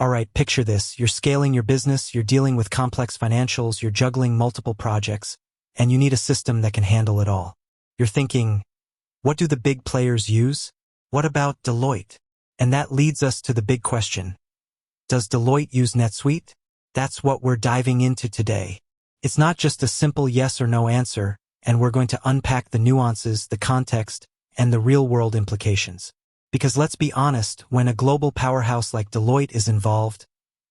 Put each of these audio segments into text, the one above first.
Alright, picture this. You're scaling your business, you're dealing with complex financials, you're juggling multiple projects, and you need a system that can handle it all. You're thinking, what do the big players use? What about Deloitte? And that leads us to the big question. Does Deloitte use NetSuite? That's what we're diving into today. It's not just a simple yes or no answer, and we're going to unpack the nuances, the context, and the real-world implications. Because let's be honest, when a global powerhouse like Deloitte is involved,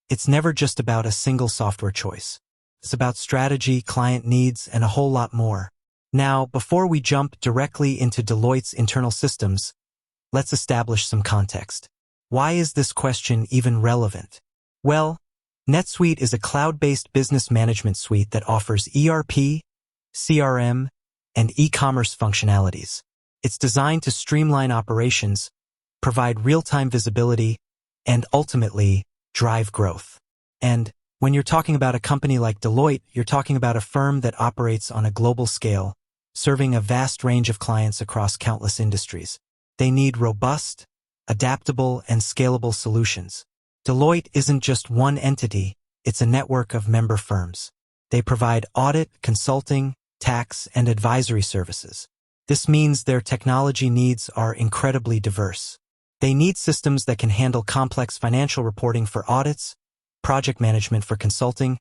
it's never just about a single software choice. It's about strategy, client needs, and a whole lot more. Now, before we jump directly into Deloitte's internal systems, let's establish some context. Why is this question even relevant? Well, NetSuite is a cloud-based business management suite that offers ERP, CRM, and e-commerce functionalities. It's designed to streamline operations, provide real-time visibility, and ultimately, drive growth. And when you're talking about a company like Deloitte, you're talking about a firm that operates on a global scale, serving a vast range of clients across countless industries. They need robust, adaptable, and scalable solutions. Deloitte isn't just one entity, it's a network of member firms. They provide audit, consulting, tax, and advisory services. This means their technology needs are incredibly diverse. They need systems that can handle complex financial reporting for audits, project management for consulting,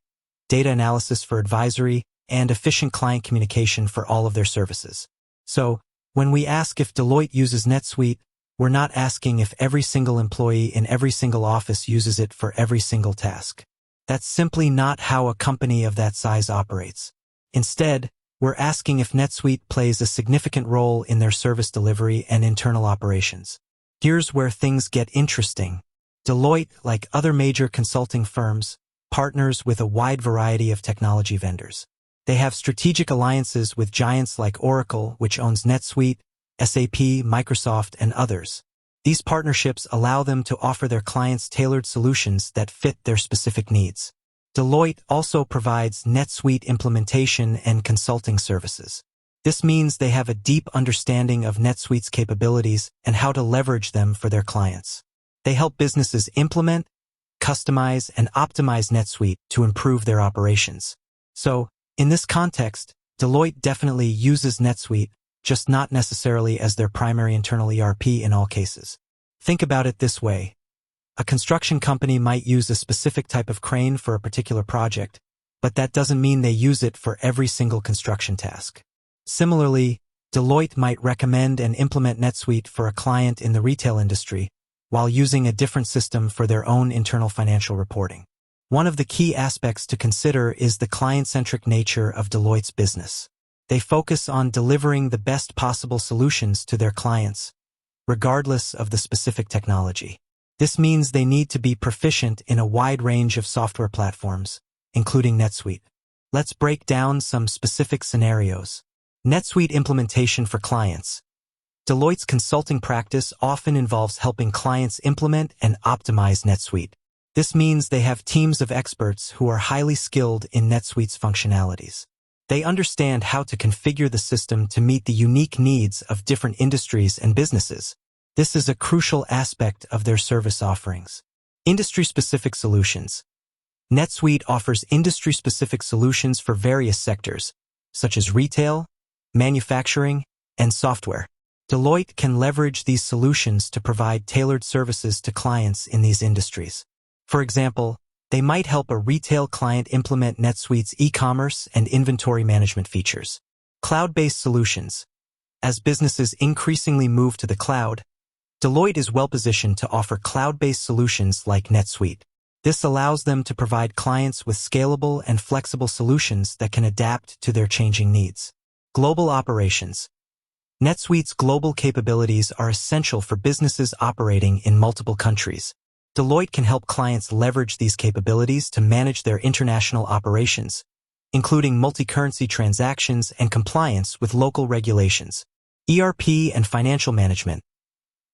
data analysis for advisory, and efficient client communication for all of their services. So, when we ask if Deloitte uses NetSuite, we're not asking if every single employee in every single office uses it for every single task. That's simply not how a company of that size operates. Instead, we're asking if NetSuite plays a significant role in their service delivery and internal operations. Here's where things get interesting. Deloitte, like other major consulting firms, partners with a wide variety of technology vendors. They have strategic alliances with giants like Oracle, which owns NetSuite, SAP, Microsoft, and others. These partnerships allow them to offer their clients tailored solutions that fit their specific needs. Deloitte also provides NetSuite implementation and consulting services. This means they have a deep understanding of NetSuite's capabilities and how to leverage them for their clients. They help businesses implement, customize, and optimize NetSuite to improve their operations. So, in this context, Deloitte definitely uses NetSuite, just not necessarily as their primary internal ERP in all cases. Think about it this way. A construction company might use a specific type of crane for a particular project, but that doesn't mean they use it for every single construction task. Similarly, Deloitte might recommend and implement NetSuite for a client in the retail industry, while using a different system for their own internal financial reporting. One of the key aspects to consider is the client-centric nature of Deloitte's business. They focus on delivering the best possible solutions to their clients, regardless of the specific technology. This means they need to be proficient in a wide range of software platforms, including NetSuite. Let's break down some specific scenarios. NetSuite implementation for clients. Deloitte's consulting practice often involves helping clients implement and optimize NetSuite. This means they have teams of experts who are highly skilled in NetSuite's functionalities. They understand how to configure the system to meet the unique needs of different industries and businesses. This is a crucial aspect of their service offerings. Industry-specific solutions. NetSuite offers industry-specific solutions for various sectors, such as retail, manufacturing, and software. Deloitte can leverage these solutions to provide tailored services to clients in these industries. For example, they might help a retail client implement NetSuite's e-commerce and inventory management features. Cloud-based solutions. As businesses increasingly move to the cloud, Deloitte is well-positioned to offer cloud-based solutions like NetSuite. This allows them to provide clients with scalable and flexible solutions that can adapt to their changing needs. Global operations. NetSuite's global capabilities are essential for businesses operating in multiple countries. Deloitte can help clients leverage these capabilities to manage their international operations, including multi-currency transactions and compliance with local regulations. ERP and financial management.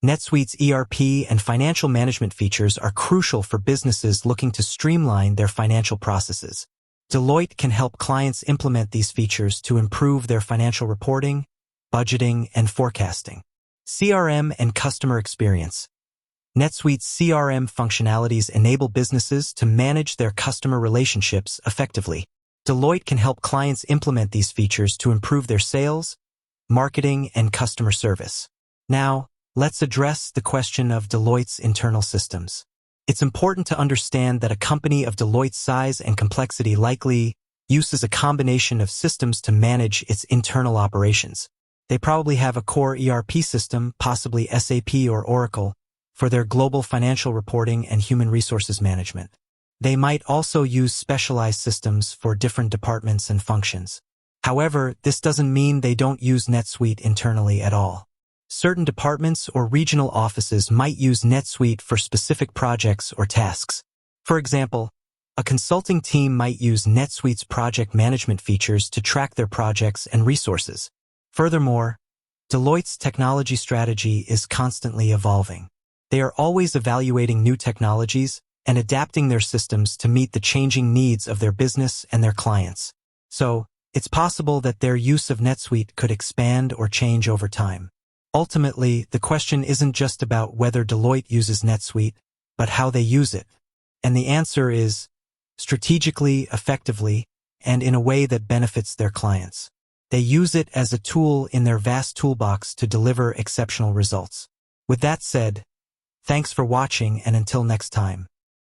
NetSuite's ERP and financial management features are crucial for businesses looking to streamline their financial processes. Deloitte can help clients implement these features to improve their financial reporting, budgeting, and forecasting. CRM and customer experience. NetSuite's CRM functionalities enable businesses to manage their customer relationships effectively. Deloitte can help clients implement these features to improve their sales, marketing, and customer service. Now, let's address the question of Deloitte's internal systems. It's important to understand that a company of Deloitte's size and complexity likely uses a combination of systems to manage its internal operations. They probably have a core ERP system, possibly SAP or Oracle, for their global financial reporting and human resources management. They might also use specialized systems for different departments and functions. However, this doesn't mean they don't use NetSuite internally at all. Certain departments or regional offices might use NetSuite for specific projects or tasks. For example, a consulting team might use NetSuite's project management features to track their projects and resources. Furthermore, Deloitte's technology strategy is constantly evolving. They are always evaluating new technologies and adapting their systems to meet the changing needs of their business and their clients. So, it's possible that their use of NetSuite could expand or change over time. Ultimately, the question isn't just about whether Deloitte uses NetSuite, but how they use it. And the answer is strategically, effectively, and in a way that benefits their clients. They use it as a tool in their vast toolbox to deliver exceptional results. With that said, thanks for watching, and until next time.